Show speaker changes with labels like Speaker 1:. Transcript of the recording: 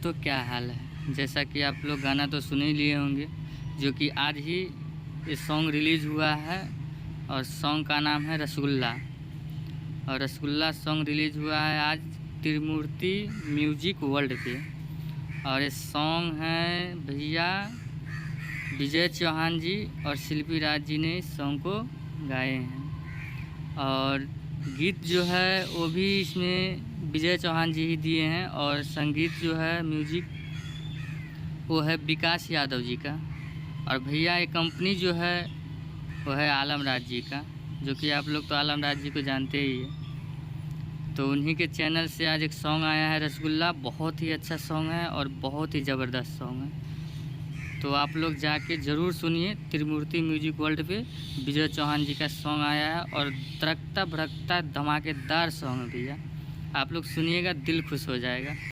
Speaker 1: दोस्तों, क्या हाल है। जैसा कि आप लोग गाना तो सुन ही लिए होंगे, जो कि आज ही ये सॉन्ग रिलीज़ हुआ है और सॉन्ग का नाम है रसगुल्ला। और रसगुल्ला सॉन्ग रिलीज़ हुआ है आज त्रिमूर्ति म्यूजिक वर्ल्ड पे। और ये सॉन्ग है भैया विजय चौहान जी और शिल्पी राज जी ने इस सॉन्ग को गाए हैं। और गीत जो है वो भी इसमें विजय चौहान जी ही दिए हैं। और संगीत जो है म्यूजिक वो है विकास यादव जी का। और भैया ये कंपनी जो है वो है आलम राज जी का, जो कि आप लोग तो आलम राज जी को जानते ही है। तो उन्हीं के चैनल से आज एक सॉन्ग आया है रसगुल्ला। बहुत ही अच्छा सॉन्ग है और बहुत ही ज़बरदस्त सॉन्ग है। तो आप लोग जाके ज़रूर सुनिए। त्रिमूर्ति म्यूजिक वर्ल्ड पे विजय चौहान जी का सॉन्ग आया है और तड़कता भड़कता धमाकेदार सॉन्ग है भैया। आप लोग सुनिएगा, दिल खुश हो जाएगा।